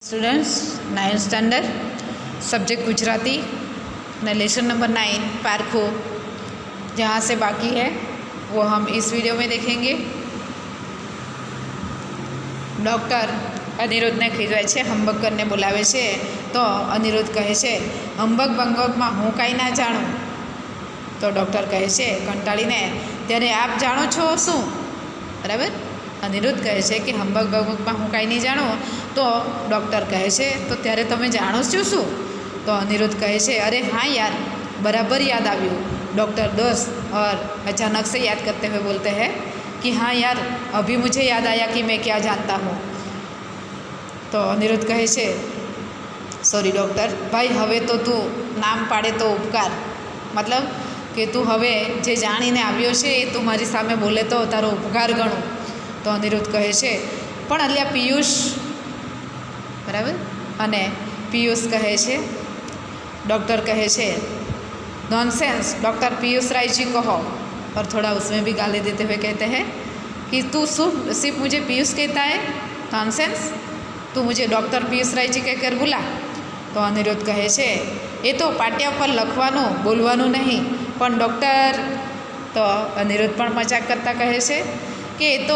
Students 9th standard subject Gujarati ने lesson number 9 पारखो जहाँ से बाकी है वो हम इस वीडियो में देखेंगे। डॉक्टर अनिरुद्ध ने खीजवाय छे, हंबग करने बोलावे छे तो अनिरुद्ध कहे छे हंबग बंबग में हूँ कांई ना जाणुं। तो डॉक्टर कहे छे कंटाळीने त्यारे आप जाणो छो शुं, बराबर। अनिरुद्ध कहे छे कि हंबग बंबग में हूँ कांई नहीं जाणुं। तो डॉक्टर कहे छे तो त्यारे तमे जाणो छो शुं। तो अनिरुद्ध कहे छे अरे हाँ यार, बराबर याद आव्युं। डॉक्टर दोस्त और अचानक से याद करते हुए बोलते हैं कि हाँ यार, अभी मुझे याद आया कि मैं क्या जानता हूँ। तो अनिरुद्ध कहे छे सॉरी डॉक्टर भाई, हवे तो तू नाम पाड़े तो उपकार, मतलब कि तू हवे जे जाणीने आव्यो छे ए तू मारी सामे बोले तो तारो उपकार गणुं। तो अनिरुद्ध कहे छे पण अल्या पीयूष, बराबर। अने पीयूष कहे छे, डॉक्टर कहे छे नॉनसेंस डॉक्टर पीयूष राय जी कहो, और थोड़ा उसमें भी गाली देते हुए कहते हैं कि तू सिर्फ मुझे पीयूष कहता है, नॉनसेंस, तू मुझे डॉक्टर पीयूष राय जी कहकर बुला। तो अनिरुद्ध कहे छे ए तो पाटिया पर लखवानुं बोलवानुं नहीं पण डॉक्टर। तो अनिरुद्ध पण मजाक करता कहे छे कि ये तो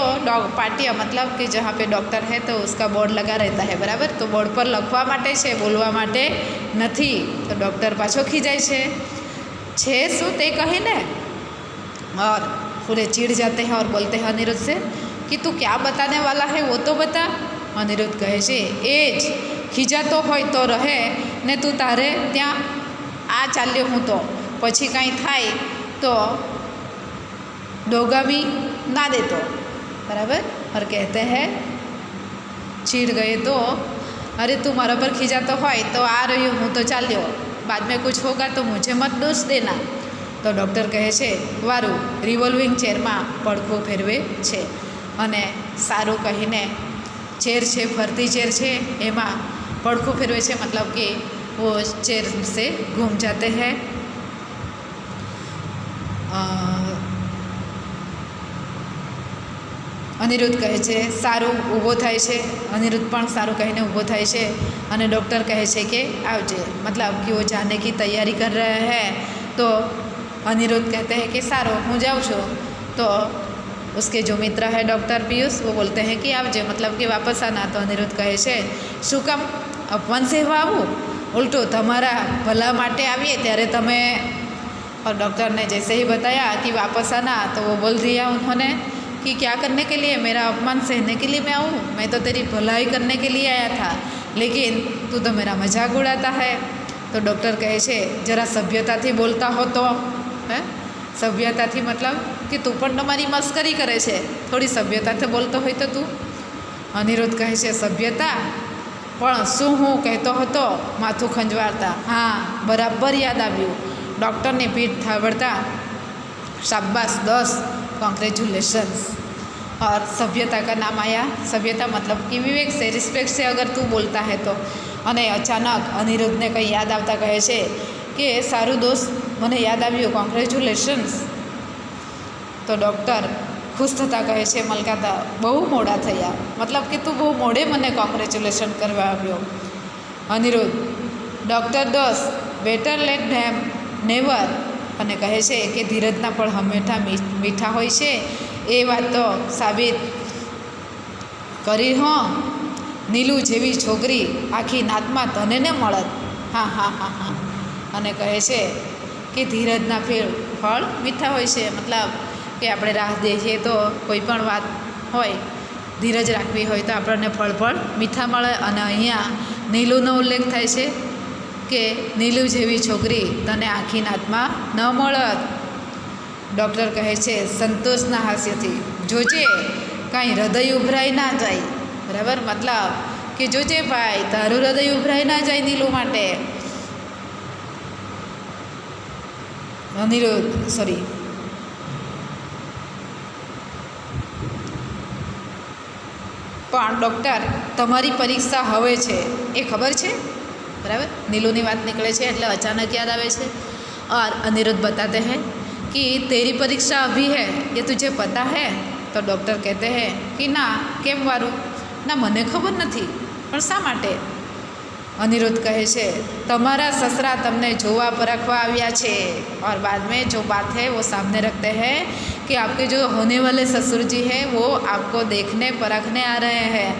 पाटिया मतलब कि जहाँ पे डॉक्टर है तो उसका बोर्ड लगा रहता है, बराबर। तो बोर्ड पर लखवा माटे छे, बोलवा माटे नहीं। तो डॉक्टर पाछो खीजाय छे शुं ते कहीने, और पूरे चिढ़ जाते हैं और बोलते हैं अनिरुद्ध से कि तू क्या बताने वाला है वो तो बता। अनिरुद्ध कहे छे एज खीजातो होय तो रहे ने तू तारे त्यां आ चाल्यो हूँ तो पछी कांई थाय तो डोगावी ना देतो, बराबर। और कहते हैं चिढ़ गए तो अरे तू मारा पर खींचाता हो तो आ रही हूँ तो चाल्यो, बाद में कुछ होगा तो मुझे मत दोष देना। तो डॉक्टर कहे छे वारू रिवोल्विंग चेर में पड़खो फेरवे छे, अने सारू कहीने चेर छे, फरती चेर छे एमां पड़खो फेरवे छे, मतलब कि वो चेर से घूम जाते हैं। अनिरुद्ध कहे छे सारू ऊभो थाय छे, अनिरुद्ध पण सारू कहीने ऊभो थाय छे, अने डॉक्टर कहे छे कि आवजे, मतलब कि वो जाने की तैयारी कर रहे हैं। तो अनिरुद्ध कहते हैं कि सारू हूँ जाऊँ छूँ। तो उसके जो मित्र है डॉक्टर पीयूष वो बोलते हैं कि आवजे, मतलब कि वापस आना। तो अनिरुद्ध कहे छे शुं काम अपमान सेवा आवुं, उल्टो तमारा भला माटे आवीए त्यारे तमे। और डॉक्टर ने जैसे ही बताया कि वापस आना तो वो बोल दिया उन्होंने कि क्या करने के लिए, मेरा अपमान सहने के लिए मैं आऊँ, मैं तो तेरी भलाई करने के लिए आया था, लेकिन तू तो मेरा मजाक उड़ाता है। तो डॉक्टर कहे छे जरा सभ्यता थी बोलता हो तो है, सभ्यता थी मतलब कि तू पण तमारी मस्करी करे छे, थोड़ी सभ्यता थी बोलतो होय तो तू। अनिरुद्ध कहे छे सभ्यता पण शुं हूँ कहतो हतो, माथुं खंजवारता। हाँ, बराबर याद आव्युं। डॉक्टर ने पीठ थाबड़ता शाबाश 10 कॉन्ग्रेचुलेशंस। और सभ्यता का नाम आया। सभ्यता मतलब कि विवेक से, रिस्पेक्ट से अगर तू बोलता है तो। अने अचानक अनिरुद्ध ने कहीं याद आवता कहे छे कि सारू दोस्त मने याद आव्युं, कॉन्ग्रेचुलेशंस। तो डॉक्टर खुश थता कहे छे मलकाता बहु मोड़ा थया, मतलब कि तू बहु मोड़े मने कॉन्ग्रेचुलेशन करवा आव्यो। अनिरुद्ध डॉक्टर दोस्त बेटर लेट देम नेवर, અને કહે છે કે ધીરજના ફળ હંમેશા મીઠા હોય છે, એ વાત તો સાબિત કરી હો। નીલુ જેવી છોકરી આખી નાતમાં તને ને મળત, હા હા હા હા। અને કહે છે કે ધીરજના ફળ મીઠા હોય છે, मतलब કે આપણે રાહ દેખીએ તો કોઈ પણ વાત હોય, ધીરજ રાખવી હોય તો આપણને ફળ મીઠા મળે। અને અહીંયા નીલુનો ઉલ્લેખ થાય છે કે નીલુ જેવી છોકરી તને આખી નાતમાં ન મળત। ડૉક્ટર કહે છે સંતોષના હાસ્યથી જોજે કાંઈ હૃદય ઉભરાઈ ના જાય, બરાબર, मतलब કે જોજે ભાઈ તારું હૃદય ઉભરાઈ ના જાય નીલુ માટે। અનિરુદ્ધ સોરી પણ ડૉક્ટર તમારી પરીક્ષા હવે છે એ ખબર છે, बराबर। नीलू बात निकले छे એટલે अचानक याद आवे छे। और अनिरुद्ध बताते हैं कि तेरी परीक्षा अभी है, ये तुझे पता है। तो डॉक्टर कहते हैं कि ना, केम वारू ना, मने खबर नहीं, પણ શા માટે? अनिरुद्ध कहे छे तमारा ससरा तमने जोवा परखवा आव्या छे। और बाद में जो बात है वो सामने रखते हैं कि आपके जो होने वाले ससुर जी हैं वो आपको देखने परखने आ रहे हैं।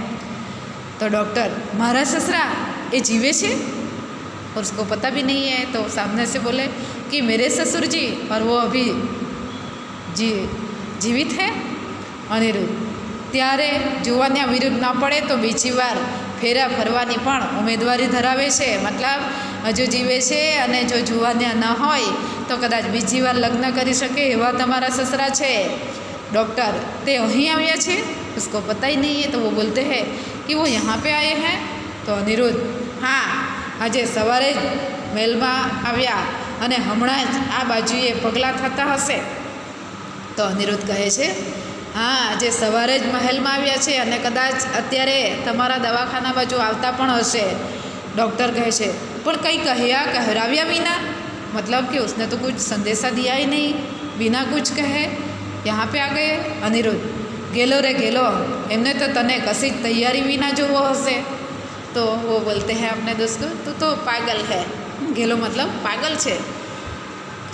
तो डॉक्टर मारा ससरा ये जीवे छे और उसको पता भी नहीं है, तो सामने से बोले कि मेरे ससुर जी और वो अभी जीवित है। अनिरुद्ध त्यारे जुवानिया विरुद्ध न पड़े तो बीजी वार फेरा फरवानी पण उमेदवारी धरावे छे। मतलब हजू जीवे छे अने जो जुवानिया न होय तो कदाच बीजी वार लग्न करी शके एवा तमारा ससरा छे। डॉक्टर ते अहीं आव्या छे, उसको पता ही नहीं है। तो वो बोलते हैं कि वो यहाँ पे आए हैं। तो अनिरुद्ध हाँ આજે સવારે જ મહેલમાં આવ્યા અને હમણાં જ આ બાજુએ પગલાં થતા હશે। તો અનિરુદ્ધ કહે છે હા આજે સવારે જ મહેલમાં આવ્યા છે અને કદાચ અત્યારે તમારા દવાખાના બાજુ આવતા પણ હશે। डॉक्टर कहे छे पण કંઈ कहराव्या बिना, मतलब कि उसने तो कुछ संदेशा दिया ही नहीं, बिना कुछ कहे यहाँ पे आ गए। अनिरुद्ध गेलो रे गेलो, एमने तो तने कसी ज तैयारी विना जोवो हशे। तो वो बोलते हैं अपने दोस्त को तू तो पागल है। गेलो मतलब पागल छे।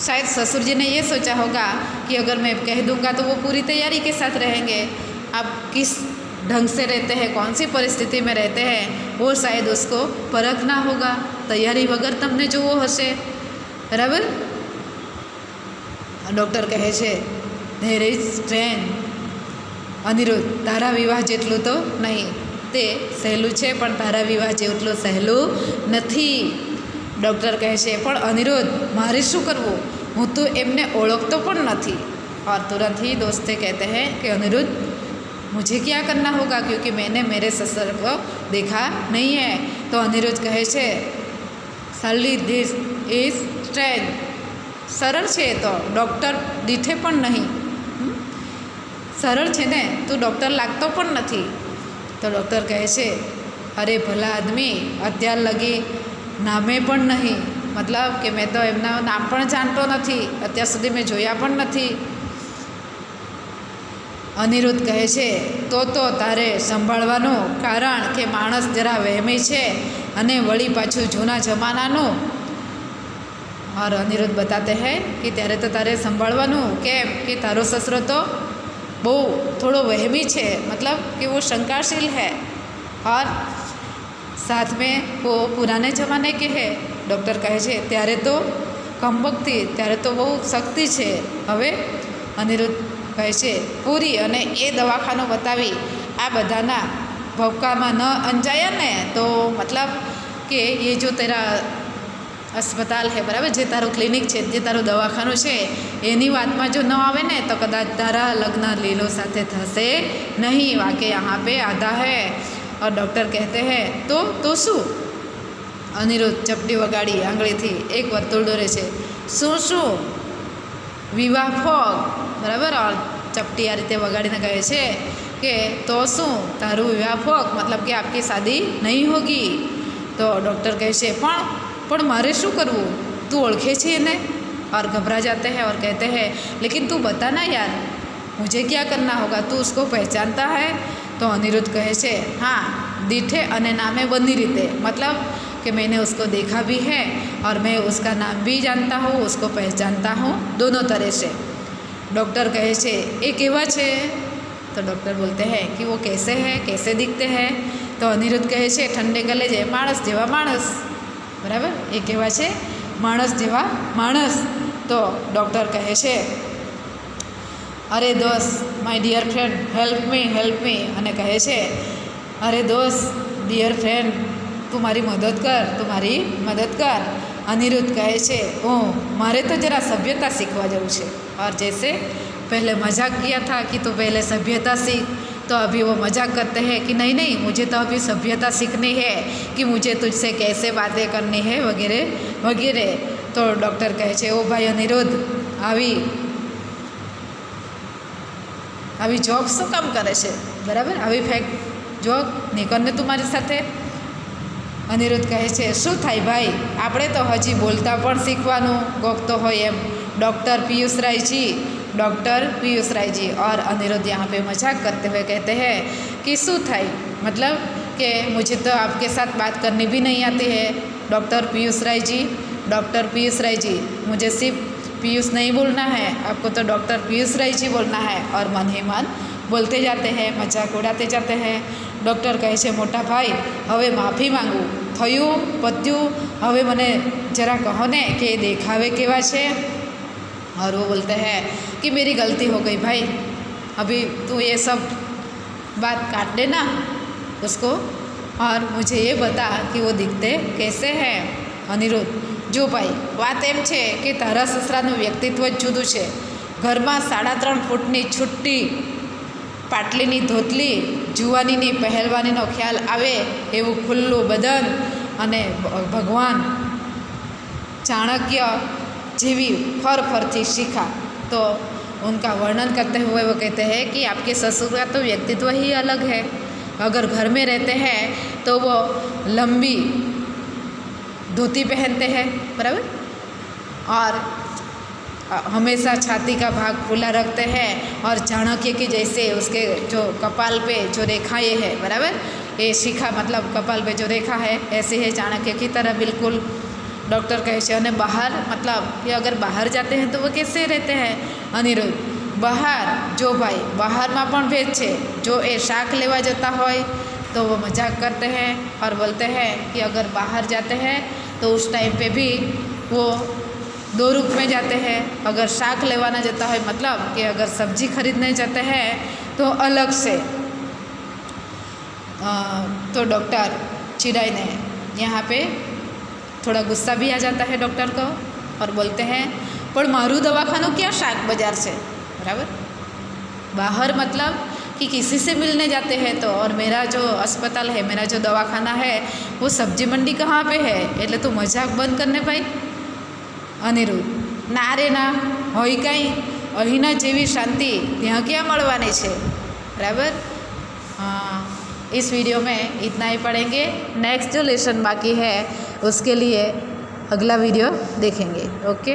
शायद ससुर जी ने ये सोचा होगा कि अगर मैं कह दूंगा तो वो पूरी तैयारी के साथ रहेंगे। आप किस ढंग से रहते हैं, कौन सी परिस्थिति में रहते हैं, वो शायद उसको परखना होगा। तैयारी वगैरह तमने जो वो हशे, बराबर। डॉक्टर कहे छे देर इज ट्रेन। अनिरुद्ध तारा विवाह जेटલું तो नहीं, તે સહેલું છે પણ તારા વિવાહ જેટલું સહેલું નથી। ડૉક્ટર કહે છે પણ અનિરુદ્ધ મારે શું કરવું, હું તો એમને ઓળખતો પણ નથી। और तुरंत ही दोस्ते कहते हैं कि अनिरुद्ध मुझे क्या करना होगा, क्योंकि मैंने मेरे ससुर को देखा नहीं है। तो अनिरुद्ध कहे छे सरली दिस इज स्ट्रेंज। सरल है तो डॉक्टर दीठे पण नहीं, सरल है ने तू डॉक्टर लागतो पण नहीं। तो डॉक्टर कहे छे अरे भला आदमी अत्यार लगी नामे पण नहीं, मतलब कि मैं तो एमना नाम पण जानतो नहीं, अत्यार सुधी मैं जोया पण नहीं। अनिरुद्ध कहे छे तो तारे संभाळवानुं, कारण के माणस जरा वहेमी छे अने वળી पाछुं जूना जमानानुं। और अनिरुद्ध बताते हैं कि त्यारे तो तारे संभाळवानुं केम कि तारो ससरो तो बहु थोड़ो वहमी है, मतलब कि वो शंकाशील है और साथ में वो पुराने ज़माने के है। डॉक्टर कहे छे त्यारे तो कमबख्ती, त्यारे तो बहु शक्ति है। हवे अनिरुद्ध कहे छे पूरी अने ए दवाखानो बतावी आ बधाना भवकामां न अंजाया ने, तो मतलब कि ये जो तेरा अस्पताल है, बराबर, जे तारो क्लिनिक है, जे तारो दवाखानो है, एनी बात में जो न आवे ने तो कदाच तारा लग्न लीलो साथे थशे नहीं, वाके यहाँ पे आधा है। और डॉक्टर कहते हैं तो शू। अनिरुद्ध चपटी वगाड़ी आंगली थी एक वर्तुळ दोरे छे, शू शू विवाह फोग, बराबर। और चपटी आ रीते वगाड़ीने कहे छे कि तो शू तारू विवाह फोग, मतलब कि आपकी शादी नहीं होगी। तो डॉक्टर कहे छे पण मारे शू करवू, तू ओळखे छे ने। और घबरा जाते हैं और कहते हैं लेकिन तू बता ना यार, मुझे क्या करना होगा, तू उसको पहचानता है। तो अनिरुद्ध कहे छे हाँ दीठे अने नामे बनी रीते, मतलब कि मैंने उसको देखा भी है और मैं उसका नाम भी जानता हूँ, उसको पहचानता हूँ, दोनों तरह से। डॉक्टर कहे छे ए केवा छे। तो डॉक्टर बोलते हैं कि वो कैसे है, कैसे दिखते हैं। तो अनिरुद्ध कहे छे ठंडे कलेजे माणस जेवा माणस, बराबर। ए केवा छे माणस जेवा माणस। तो डॉक्टर कहे छे अरे दोस्त my dear friend help me, अने कहे छे अरे दोस्त डियर फ्रेंड तू मारी मदद कर। अनिरुद्ध कहे छे ओ मारे तो जरा सभ्यता सीखवा जवुं छे। और जैसे पहले मजाक किया था कि तू पहले सभ्यता सीख, तो अभी वो मजाक करते हैं कि नहीं मुझे तो अभी सभ्यता सीखनी है, कि मुझे तुझसे कैसे बातें करनी है वगैरह वगैरह। तो डॉक्टर कहे छे ओ भाई अनिरुद्ध આવી જોક શું કામ કરે છે, બરાબર, આવી ફેક જોક નીકળને તું મારી સાથે। અનિરુદ્ધ કહે છે શું થાય ભાઈ, આપણે તો હજી બોલતા પણ શીખવાનું ગોખતો હોય એમ। डॉक्टर पीयूष राय जी। और अनिरुद्ध यहाँ पे मजाक करते हुए कहते हैं कि शू थाय, मतलब कि मुझे तो आपके साथ बात करनी भी नहीं आती है। डॉक्टर पीयूष राय जी, डॉक्टर पीयूष राय जी, मुझे सिर्फ पीयूष नहीं बोलना है, आपको तो डॉक्टर पीयूष राय जी बोलना है। और मन ही मन बोलते जाते हैं, मजाक उड़ाते जाते हैं। डॉक्टर कहे છે મોટા ભાઈ હવે માફી માંગું, થયું પત્યું, હવે મને જરા કહો ને કે દેખાવે કેવા છે। और वो बोलते हैं कि मेरी गलती हो गई भाई, अभी तू ये सब बात काट देना उसको और मुझे ये बता कि वो दिखते कैसे हैं। अनिरुद्ध, जो भाई बात एम है कि तारा ससराનું વ્યક્તિત્વ જ જુદું છે। ઘરમાં 3.5 ફૂટની છુટ્ટી પાટલીની ધોતલી, જુવાનીની પહેલવાનીનો ખ્યાલ આવે એવું ખુલ્લું બદન અને ભગવાન चाणक्य जीवी फर फरती सीखा। तो उनका वर्णन करते हुए वो कहते हैं कि आपके ससुर का तो व्यक्तित्व ही अलग है। अगर घर में रहते हैं तो वो लंबी धोती पहनते हैं, बराबर, और हमेशा छाती का भाग खुला रखते हैं और चाणक्य की जैसे उसके जो कपाल पे जो रेखाएँ है, बराबर, ये शिखा मतलब कपाल पे जो रेखा है ऐसे है चाणक्य की तरह बिल्कुल। डॉक्टर कहे છે અને બહાર मतलब कि अगर बाहर जाते हैं तो वो कैसे रहते हैं। अनिरुद्ध, બહાર जो भाई બહારમાં પણ ભેદ છે। जो એ શાક લેવા જતા હોય तो वो मजाक करते हैं और बोलते हैं कि अगर बाहर जाते हैं तो उस टाइम पे भी वो 2 रूप में जाते हैं। अगर शाक लेवाना जाता है मतलब कि अगर सब्जी खरीदने जाते हैं तो अलग से। तो डॉक्टर चिड़ाई ने यहाँ पे थोड़ा गुस्सा भी आ जाता है डॉक्टर को और बोलते हैं पर मारू दवाखानु क्या शाक बाजार से, बराबर, बाहर मतलब कि किसी से मिलने जाते हैं तो, और मेरा जो अस्पताल है, मेरा जो दवाखाना है वो सब्जी मंडी कहाँ पे है, એટલે તું મજાક બંધ करने भाई। अनिरुद्ध, ना रे ना, होई कहीं अहीना जेवी शांति ત્યાં क्या મળવાની છે, बराबर। हाँ, इस वीडियो में इतना ही पढ़ेंगे। नेक्स्ट जो लेसन बाकी है उसके लिए अगला वीडियो देखेंगे। ओके।